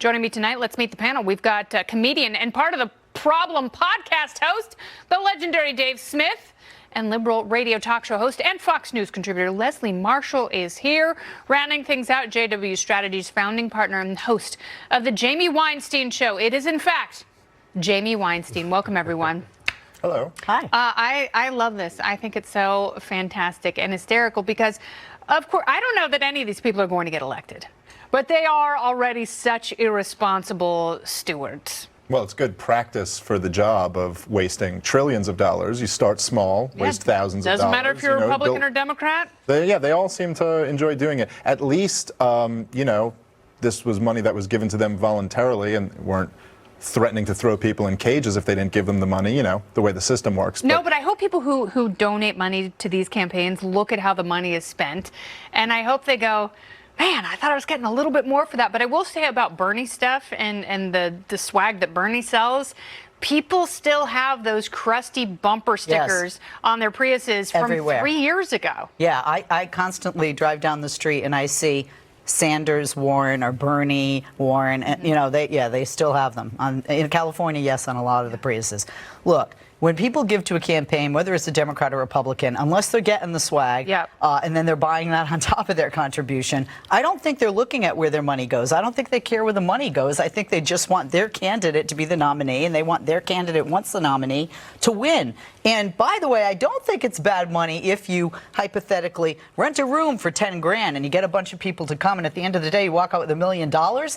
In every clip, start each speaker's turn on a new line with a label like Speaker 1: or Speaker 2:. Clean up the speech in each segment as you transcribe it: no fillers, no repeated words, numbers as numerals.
Speaker 1: Joining me tonight, let's meet the panel. We've got comedian and part of the Problem podcast host, the legendary Dave Smith, and liberal radio talk show host and Fox News contributor Leslie Marshall is here. Rounding things out, JW Strategy's founding partner and host of the Jamie Weinstein Show. It is, in fact, Jamie Weinstein. Welcome, everyone.
Speaker 2: Hello.
Speaker 3: Hi.
Speaker 1: I love this. I think it's so fantastic and hysterical because, of course, I don't know that any of these people are going to get elected, but they are already such irresponsible stewards.
Speaker 2: Well, it's good practice for the job of wasting trillions of dollars. You start small, waste thousands of dollars.
Speaker 1: Doesn't matter if you're a Republican or Democrat?
Speaker 2: They all seem to enjoy doing it. At least, this was money that was given to them voluntarily and weren't threatening to throw people in cages if they didn't give them the money, the way the system works.
Speaker 1: No, but I hope people who donate money to these campaigns look at how the money is spent, and I hope they go, man, I thought I was getting a little bit more for that. But I will say about Bernie stuff and the swag that Bernie sells, people still have those crusty bumper stickers on their Priuses from
Speaker 3: everywhere.
Speaker 1: 3 years ago.
Speaker 3: Yeah, I constantly drive down the street and I see Sanders Warren or Bernie Warren, and they still have them. In California, yes, on a lot of the Priuses. Look, when people give to a campaign, whether it's a Democrat or Republican, unless they're getting the swag, and then they're buying that on top of their contribution, I don't think they're looking at where their money goes. I don't think they care where the money goes. I think they just want their candidate to be the nominee, and they want their candidate, once the nominee, to win. And by the way, I don't think it's bad money if you hypothetically rent a room for 10 grand and you get a bunch of people to come, and at the end of the day, you walk out with $1 million.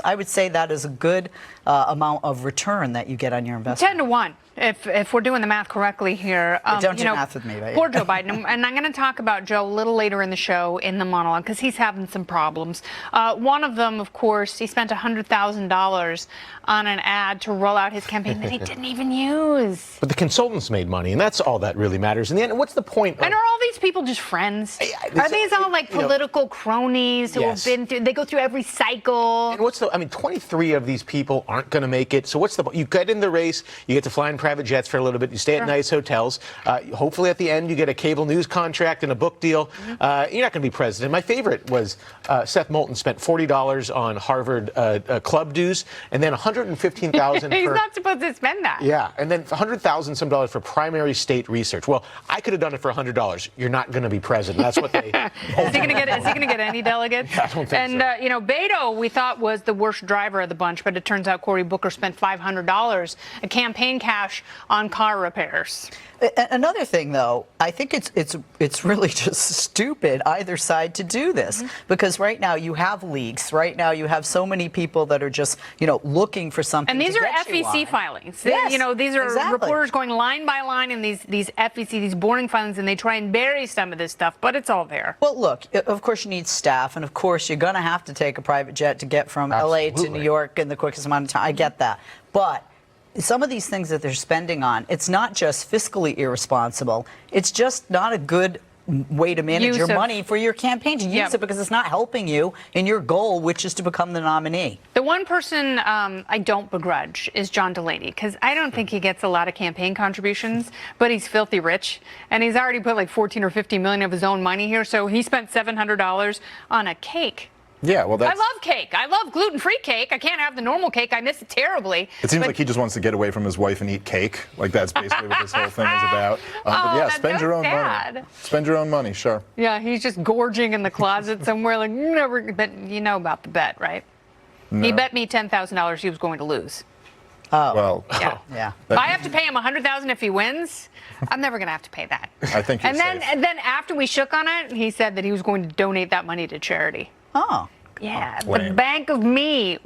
Speaker 3: I would say that is a good amount of return that you get on your investment.
Speaker 1: 10 to 1. If we're doing the math correctly here.
Speaker 3: Don't do math with me, right?
Speaker 1: Poor Joe Biden. And I'm going to talk about Joe a little later in the show in the monologue because he's having some problems. One of them, of course, he spent $100,000 on an ad to roll out his campaign that he didn't even use.
Speaker 4: But the consultants made money, and that's all that really matters. In the end, what's the point?
Speaker 1: And are all these people just friends? Are these all like political cronies who have been through, they go through every cycle?
Speaker 4: And 23 of these people aren't going to make it. So what's the point? You get in the race, you get to fly in private jets for a little bit, you stay at nice hotels. Hopefully at the end you get a cable news contract and a book deal. You're not going to be president. My favorite was Seth Moulton spent $40 on Harvard club dues, and then $115,000
Speaker 1: He's not supposed to spend that.
Speaker 4: Yeah, and then $100,000 some dollars for primary state research. Well, I could have done it for $100. You're not going to be president. That's what they.
Speaker 1: Is he going to get any delegates?
Speaker 4: Yeah, I don't think
Speaker 1: and
Speaker 4: so.
Speaker 1: Beto, we thought was the worst driver of the bunch, but it turns out Cory Booker spent $500 of campaign cash on car repairs.
Speaker 3: Another thing, though, I think it's really just stupid either side to do this, because right now you have leaks. Right now you have so many people that are just looking for something.
Speaker 1: And these
Speaker 3: to
Speaker 1: are
Speaker 3: get you
Speaker 1: FEC
Speaker 3: on.
Speaker 1: filings.
Speaker 3: Yes,
Speaker 1: these are
Speaker 3: exactly.
Speaker 1: reporters going line by line in these FEC, these boring filings, and they try and bury some of this stuff, but it's all there.
Speaker 3: Well, look, of course you need staff, and of course you're going to have to take a private jet to get from LA to New York in the quickest amount of time. I get that, but some of these things that they're spending on, it's not just fiscally irresponsible. It's just not a good way to manage your money for your campaign, to use it because it's not helping you in your goal, which is to become the nominee.
Speaker 1: The one person I don't begrudge is John Delaney, because I don't think he gets a lot of campaign contributions, but he's filthy rich, and he's already put like 14 or 15 million of his own money here, so he spent $700 on a cake.
Speaker 2: Yeah, well,
Speaker 1: I love cake. I love gluten-free cake. I can't have the normal cake. I miss it terribly.
Speaker 2: It seems like he just wants to get away from his wife and eat cake. Like, that's basically what this whole thing is about. But yeah, spend your own money. Spend your own money, sure.
Speaker 1: Yeah, he's just gorging in the closet somewhere. Like, never. But you know about the bet, right? No. He bet me $10,000 he was going to lose.
Speaker 3: Oh,
Speaker 2: well,
Speaker 1: yeah. If I have to pay him $100,000 if he wins, I'm never going to have to pay that.
Speaker 2: I think you're safe.
Speaker 1: And then after we shook on it, he said that he was going to donate that money to charity.
Speaker 3: Oh.
Speaker 1: Yeah, the Bank of Me.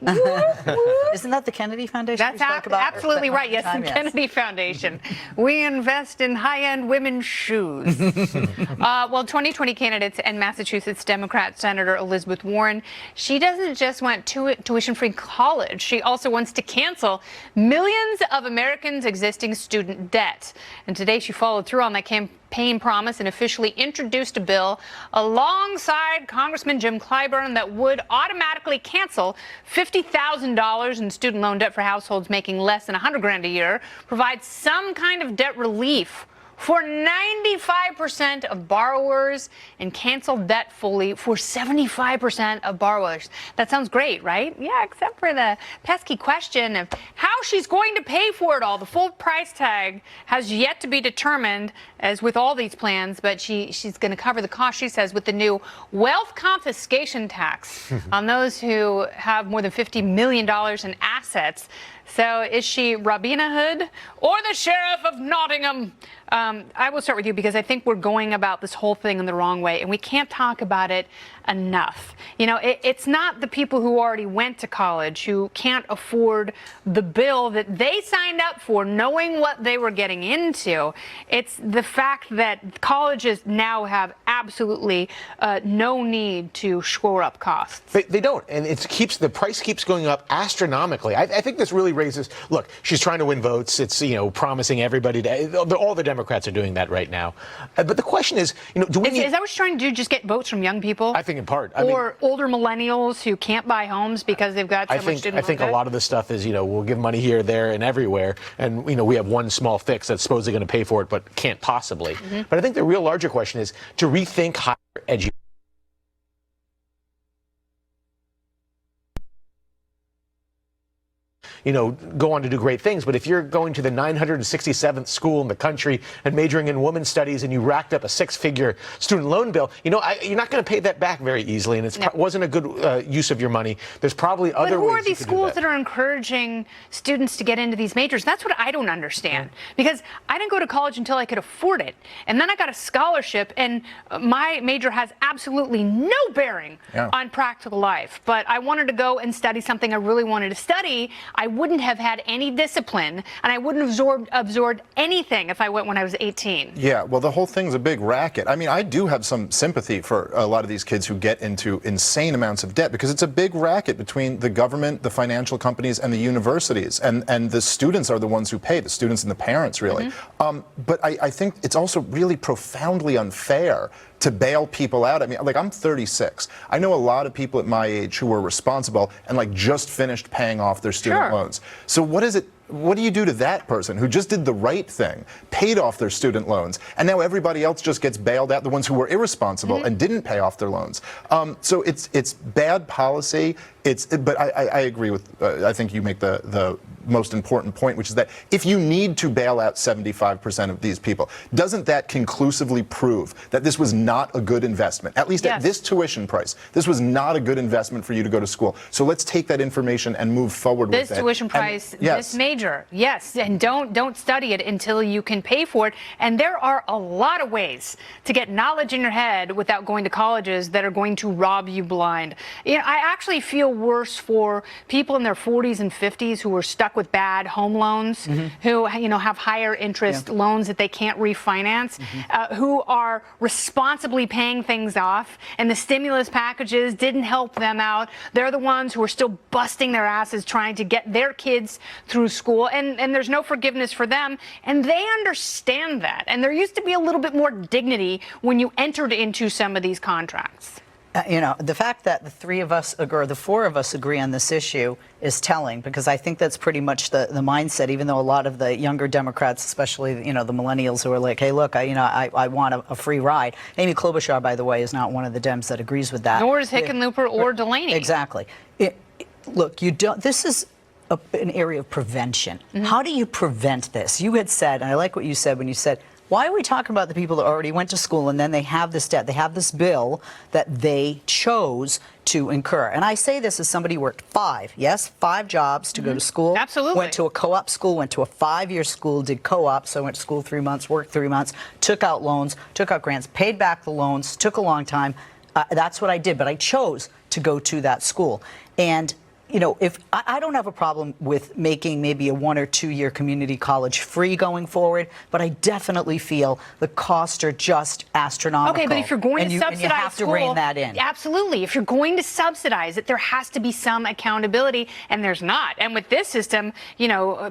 Speaker 3: Isn't that the Kennedy Foundation?
Speaker 1: That's absolutely right. Yes, the Kennedy Foundation. We invest in high-end women's shoes. 2020 candidates and Massachusetts Democrat Senator Elizabeth Warren, she doesn't just want tuition-free college. She also wants to cancel millions of Americans' existing student debt. And today she followed through on that campaign promise and officially introduced a bill alongside Congressman Jim Clyburn that would automatically cancel $50,000 in student loan debt for households making less than $100,000 a year, provide some kind of debt relief for 95% of borrowers and cancel debt fully for 75% of borrowers. That sounds great, right? Yeah, except for the pesky question of how she's going to pay for it all. The full price tag has yet to be determined, as with all these plans, but she's going to cover the cost, she says, with the new wealth confiscation tax on those who have more than $50 million in assets. So is she Robina Hood or the Sheriff of Nottingham? I will start with you because I think we're going about this whole thing in the wrong way, and we can't talk about it enough. You know, it's not the people who already went to college who can't afford the bill that they signed up for, knowing what they were getting into. It's the fact that colleges now have absolutely no need to shore up costs.
Speaker 4: They don't, and the price keeps going up astronomically. I think this really raises. Look, she's trying to win votes. It's promising everybody to. All the Democrats are doing that right now. But the question is, do we need?
Speaker 1: Is that what she's trying to do? Just get votes from young people?
Speaker 4: I think in part.
Speaker 1: Or older millennials who can't buy homes because they've got so much student loan
Speaker 4: I think
Speaker 1: debt?
Speaker 4: a lot of the stuff is, we'll give money here, there, and everywhere, and we have one small fix that's supposedly going to pay for it, but can't possibly. But I think the real larger question is to rethink higher education. Go on to do great things. But if you're going to the 967th school in the country and majoring in women's studies and you racked up a six-figure student loan bill, you're not going to pay that back very easily. And it wasn't a good use of your money. There's probably other ways.
Speaker 1: But who are these schools that are encouraging students to get into these majors? That's what I don't understand. Because I didn't go to college until I could afford it. And then I got a scholarship, and my major has absolutely no bearing on practical life. But I wanted to go and study something I really wanted to study. I wouldn't have had any discipline, and I wouldn't have absorbed anything if I went when I was 18.
Speaker 2: Yeah, well, the whole thing's a big racket. I mean, I do have some sympathy for a lot of these kids who get into insane amounts of debt because it's a big racket between the government, the financial companies, and the universities. And the students are the ones who pay, the students and the parents, really. But I think it's also really profoundly unfair to bail people out. I mean, I'm 36. I know a lot of people at my age who were responsible and just finished paying off their student loans. So what do you do to that person who just did the right thing, paid off their student loans, and now everybody else just gets bailed out, the ones who were irresponsible and didn't pay off their loans? So it's bad policy. But I agree with, I think you make the most important point, which is that if you need to bail out 75% of these people, doesn't that conclusively prove that this was not a good investment? At least at this tuition price, this was not a good investment for you to go to school. So let's take that information and move forward with it.
Speaker 1: This tuition price, this major, yes, and don't study it until you can pay for it. And there are a lot of ways to get knowledge in your head without going to colleges that are going to rob you blind. I actually feel worse for people in their 40s and 50s who are stuck with bad home loans, who have higher interest loans that they can't refinance, who are responsibly paying things off, and the stimulus packages didn't help them out. They're the ones who are still busting their asses trying to get their kids through school, and there's no forgiveness for them, and they understand that. And there used to be a little bit more dignity when you entered into some of these contracts.
Speaker 3: The fact that the three of us agree, or the four of us agree on this issue is telling, because I think that's pretty much the mindset, even though a lot of the younger Democrats, especially, the millennials who are like, hey, look, I want a free ride. Amy Klobuchar, by the way, is not one of the Dems that agrees with that.
Speaker 1: Nor is Hickenlooper or Delaney.
Speaker 3: Exactly. Look, this is an area of prevention. How do you prevent this? You had said, and I like what you said when you said, why are we talking about the people that already went to school and then they have this debt? They have this bill that they chose to incur. And I say this as somebody who worked five jobs to go to school.
Speaker 1: Absolutely.
Speaker 3: Went to a co-op school, went to a 5-year school, did co-op, so I went to school 3 months, worked 3 months, took out loans, took out grants, paid back the loans, took a long time. That's what I did, but I chose to go to that school. And if I don't have a problem with making maybe a 1 or 2 year community college free going forward, but I definitely feel the costs are just astronomical.
Speaker 1: Okay, but if you're going to subsidize
Speaker 3: and you have to rein that in.
Speaker 1: Absolutely. If you're going to subsidize it, there has to be some accountability, and there's not. And with this system,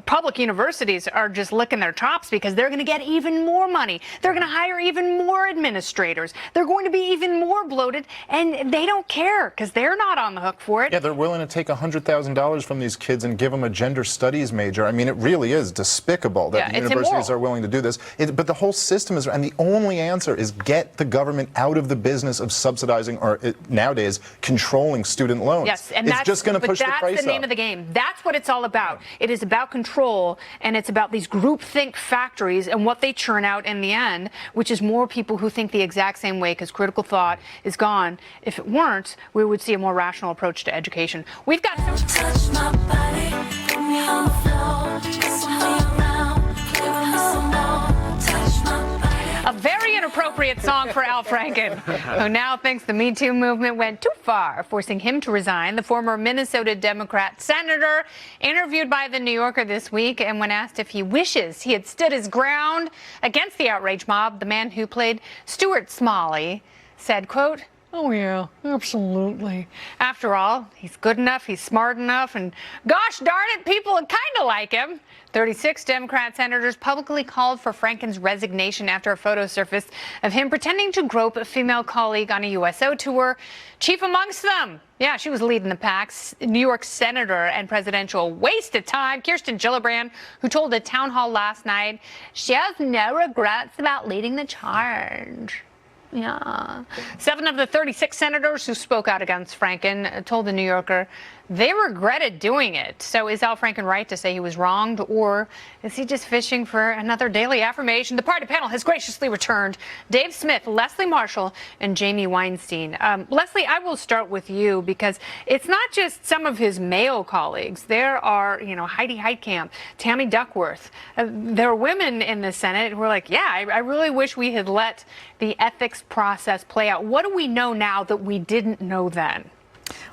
Speaker 1: public universities are just licking their chops because they're going to get even more money. They're going to hire even more administrators. They're going to be even more bloated, and they don't care because they're not on the hook for it.
Speaker 2: Yeah, they're willing to take $100 $100,000 from these kids and give them a gender studies major. I mean, it really is despicable that universities are willing to do this. But the whole system is, and the only answer is get the government out of the business of subsidizing or nowadays controlling student loans.
Speaker 1: Yes, and
Speaker 2: it's just going to push the price up.
Speaker 1: That's the name of the game. That's what it's all about. It is about control, and it's about these groupthink factories and what they churn out in the end, which is more people who think the exact same way because critical thought is gone. If it weren't, we would see a more rational approach to education. We've got
Speaker 5: touch my body, put me on the floor, twist me around, play with me some more, touch my body.
Speaker 1: a very inappropriate song for Al Franken, who now thinks the Me Too movement went too far, forcing him to resign. The former Minnesota Democrat senator interviewed by The New Yorker this week, and when asked if he wishes he had stood his ground against the outrage mob, the man who played Stuart Smalley said, quote, "Oh, yeah, absolutely. After all, he's good enough, he's smart enough, and gosh darn it, people kind of like him." 36 Democrat senators publicly called for Franken's resignation after a photo surfaced of him pretending to grope a female colleague on a USO tour. Chief amongst them, yeah, she was leading the pack, New York Senator and presidential waste of time, Kirsten Gillibrand, who told a town hall last night she has no regrets about leading the charge. Yeah. 7 of the 36 senators who spoke out against Franken told The New Yorker they regretted doing it. So is Al Franken right to say he was wronged, or is he just fishing for another daily affirmation? The party panel has graciously returned. Dave Smith, Leslie Marshall, and Jamie Weinstein. Leslie, I will start with you because it's not just some of his male colleagues. There are, Heidi Heitkamp, Tammy Duckworth. There are women in the Senate who are like, yeah, I really wish we had let the ethics process play out. What do we know now that we didn't know then?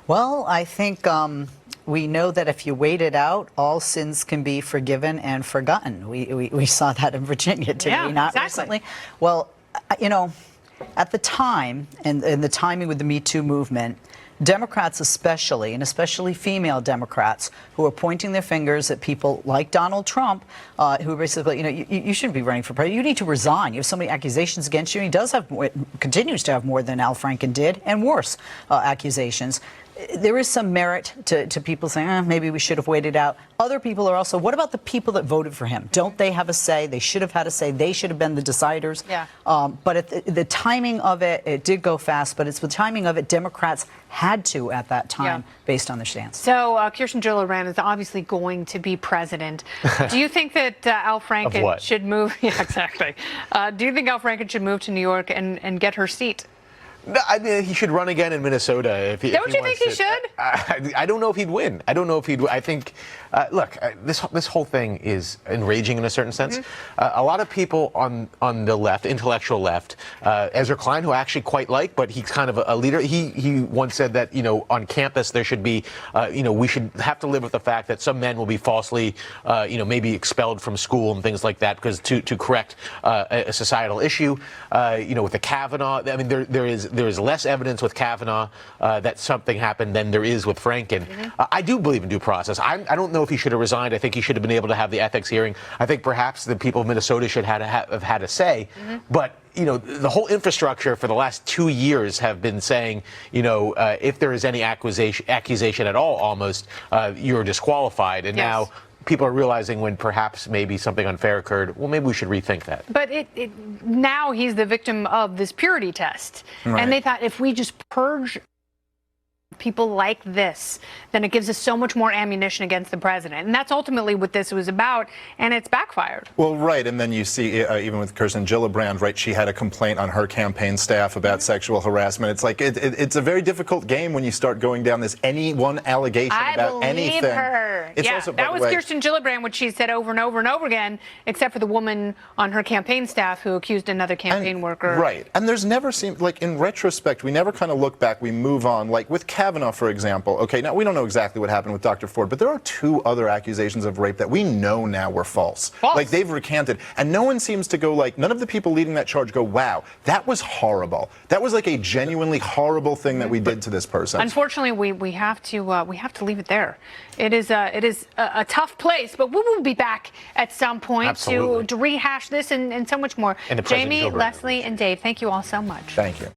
Speaker 3: Well, I think we know that if you wait it out, all sins can be forgiven and forgotten. We saw that in Virginia, did we not recently? Well, at the time, and the timing with the Me Too movement, Democrats especially, and especially female Democrats, who are pointing their fingers at people like Donald Trump, who basically, you shouldn't be running for president. You need to resign. You have so many accusations against you. He does have, continues to have more than Al Franken did, and worse accusations. There is some merit to people saying, maybe we should have waited out. Other people are also, what about the people that voted for him? Don't they have a say? They should have had a say. They should have been the deciders. Yeah. But at the timing of it, it did go fast, but it's the timing of it Democrats had to at that time based on their stance.
Speaker 1: So Kirsten Gillibrand is obviously going to be president. Do you think that Al Franken should move? Yeah, exactly. Do you think Al Franken should move to New York and get her seat?
Speaker 4: No, I mean, he should run again in Minnesota.
Speaker 1: Don't you think he should?
Speaker 4: I don't know if he'd win. I don't know if he'd. I think, look, this whole thing is enraging in a certain sense. A lot of people on the left, intellectual left, Ezra Klein, who I actually quite like, but he's kind of a leader. He once said that on campus there should be, we should have to live with the fact that some men will be falsely, maybe expelled from school and things like that because to correct a societal issue. With the Kavanaugh, I mean, there is less evidence with Kavanaugh that something happened than there is with Franken. I do believe in due process. I don't know if he should have resigned. I think he should have been able to have the ethics hearing. I think perhaps the people of Minnesota should have had a say. But the whole infrastructure for the last 2 years have been saying, if there is any accusation at all, almost, you're disqualified. And now people are realizing when perhaps maybe something unfair occurred, well, maybe we should rethink that.
Speaker 1: But now he's the victim of this purity test. Right. And they thought if we just purge people like this, then it gives us so much more ammunition against the president. And that's ultimately what this was about, and it's backfired.
Speaker 2: Well, right, and then you see, even with Kirsten Gillibrand, right, she had a complaint on her campaign staff about sexual harassment. It's like, it's a very difficult game when you start going down this any one allegation about anything.
Speaker 1: I believe her.
Speaker 2: It's also,
Speaker 1: that was Kirsten Gillibrand, which she said over and over and over again, except for the woman on her campaign staff who accused another campaign worker.
Speaker 2: Right, and there's never seemed, like in retrospect, we never kind of look back, we move on, like with Kavanaugh, for example. Okay, now we don't know exactly what happened with Dr. Ford, but there are 2 other accusations of rape that we know now were false. Like they've recanted, and no one seems to go like, none of the people leading that charge go, wow, that was horrible. That was like a genuinely horrible thing that we did to this person.
Speaker 1: Unfortunately, we have to leave it there. It is a tough place, but we will be back at some point to rehash this and so much more.
Speaker 4: And
Speaker 1: Jamie, Leslie, and Dave, thank you all so much.
Speaker 2: Thank you.